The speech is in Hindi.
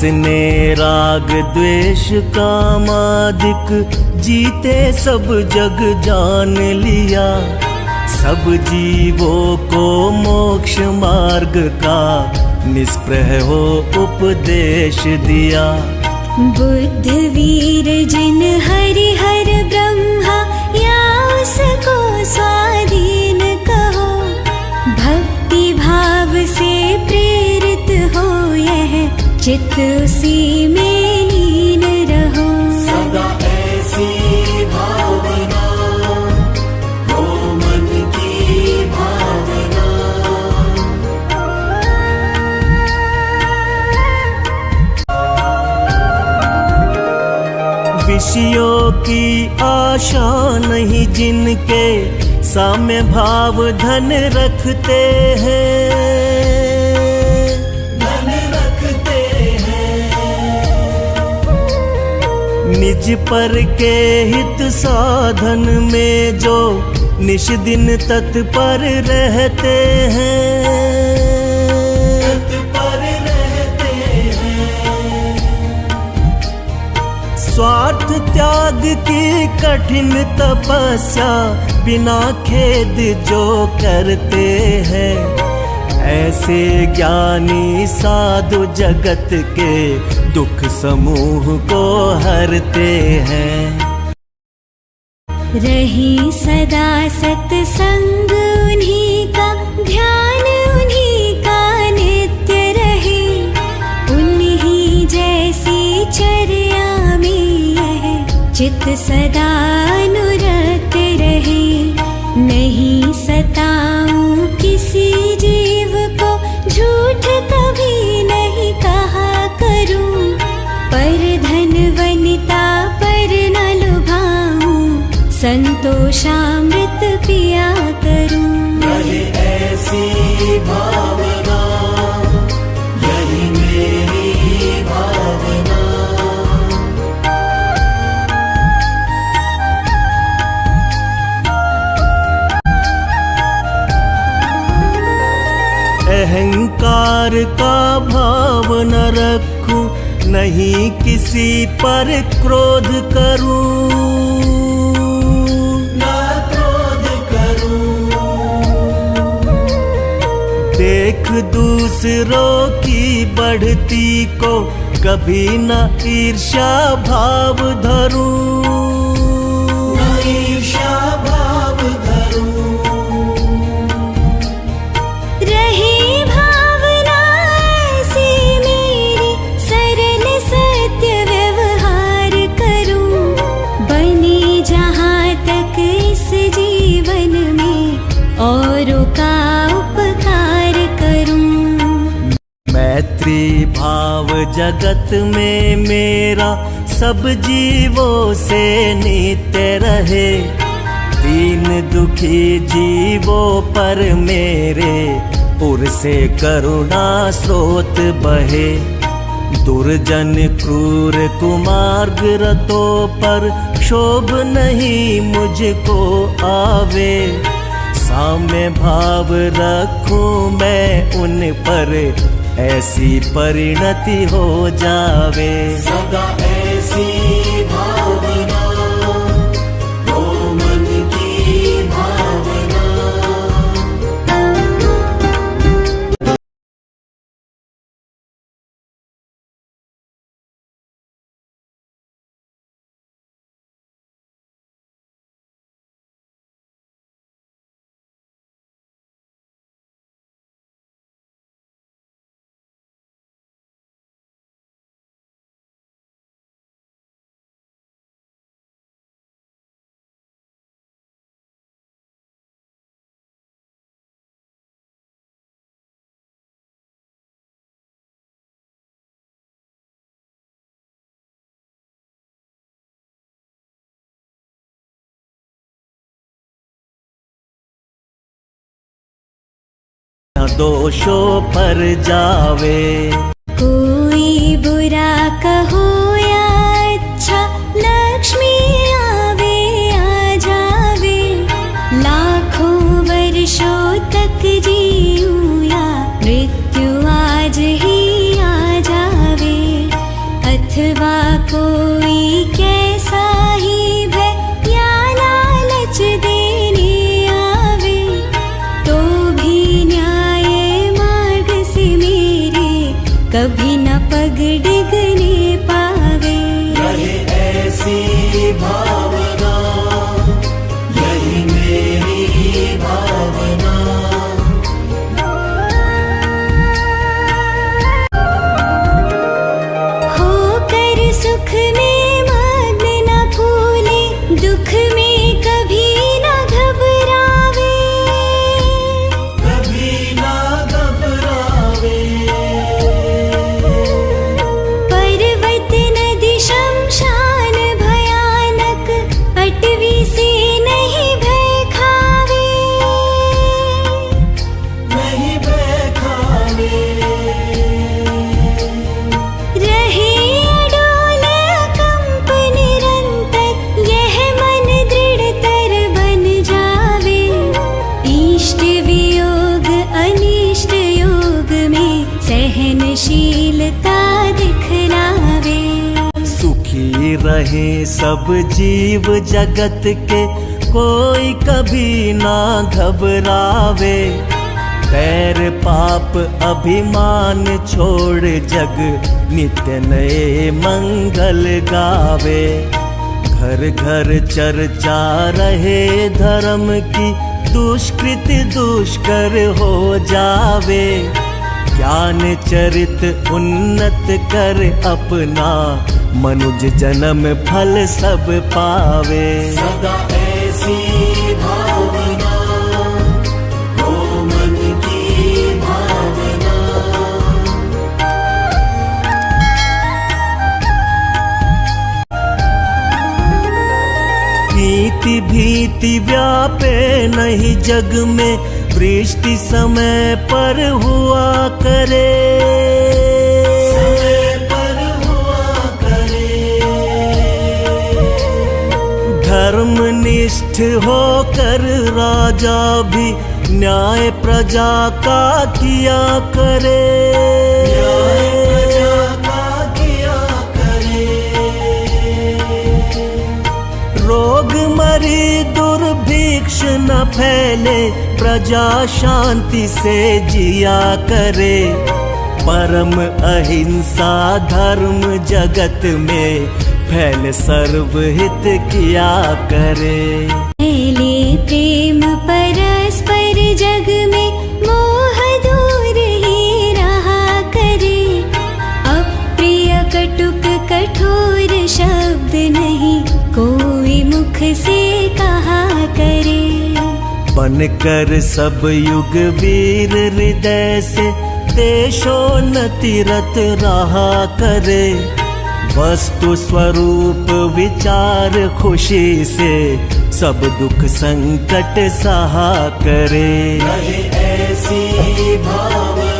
जिसने राग द्वेष कामादिक जीते सब जग जान लिया, सब जीवों को मोक्ष मार्ग का निष्प्रह हो उपदेश दिया। बुद्ध वीर जिन हरि हर ब्रह्मा या उसको स्वाधीन कहो, भक्ति भाव से प्रेरित हो यह चित्त उसी में लीन रहो। सदा ऐसी भावना हो मन की भावना। विषयों की आशा नहीं जिनके, साम्य भाव धन रखते हैं, धन रखते हैं। निज पर के हित साधन में जो निश दिन तत्पर रहते हैं, स्वार्थ त्याग की कठिन तपस्या बिना खेद जो करते हैं, ऐसे ज्ञानी साधु जगत के दुख समूह को हरते हैं। रही सदा सत्संग उन्हीं का, ध्यान उन्हीं का नित्य रहे, उन्हीं जैसी चर्या चित्त सदा अनुरक्त रहे। नहीं सताऊं किसी जीव को, झूठ कभी नहीं कहा करूं, पर धन वनिता पर न लुभाऊं, संतोषामृत पिया करूं। रहे ऐसी भावना, यही मेरी भावना। अहंकार का भाव न रखूं, नहीं किसी पर क्रोध करूं, ना क्रोध करूं। देख दूसरों की बढ़ती को कभी न ईर्ष्या भाव धरूं, न ईर्ष्या भाव धरूं। मैत्री भाव जगत में मेरा सब जीवों से नित्य रहे, दीन दुखी जीवों पर मेरे पुर से करुणा स्रोत बहे। दुर्जन क्रूर कुमार्ग रतों पर क्षोभ नहीं मुझको आवे, साम्य भाव रखूं मैं उन पर ऐसी परिणति हो जावे। सदा ऐसी भावना हो मन की भावना। दोषों पर जावे, कोई बुरा कहो या अच्छा, लक्ष्मी आवे आ जावे। लाखों वर्षों तक जीऊं या मृत्यु आज ही आ जावे। कभी न पग डिगने पावे। रहे ऐसी भावना, यही मेरी भावना। होकर सुख में मग्न न भूले, दुख में कभी न घबरावे। कभी ना घबरावे। पर्वत नदी शमशान भयानक, अटवी से नहीं भय खावे। नहीं भय खावे। रहे अडोल कंप निरंतर, यह मन दृढ़तर बन जावे। इष्ट वियोग अनिष्ट योग में सहनशीलता दिखलावे। सुखी रहे सब जीव जगत के, कोई कभी ना घबरावे। पैर पाप अभिमान छोड़ जग नित्य नए मंगल गावे। घर घर चर्चा रहे धर्म की, दुष्कृत दुष्कर हो जावे। ज्ञान चरित उन्नत कर अपना, मनुज जन्म फल सब पावे। सदा ऐसी भावना हो मन की भावना। नीति भीति व्यापे नहीं जग में, वृष्टि समय पर हुआ करे। समय पर हुआ करे। धर्मनिष्ठ होकर राजा भी न्याय प्रजा का किया करे। न्याय प्रजा का किया करे। रोग मरी दुर्भिक्ष न फैले, प्रजा शांति से जिया करे। परम अहिंसा धर्म जगत में, फैल सर्वहित किया करे। पहले प्रेम परस्पर जग में, मोह दूर ही रहा करे। अप्रिय कटुक कठोर शब्द नहीं, कोई मुख से कहा करे। बनकर सब युग वीर हृदय से, देशोन्नति रत रहा करे। वस्तु स्वरूप विचार खुशी से, सब दुख संकट सहा करे। रहे ऐसी भावना।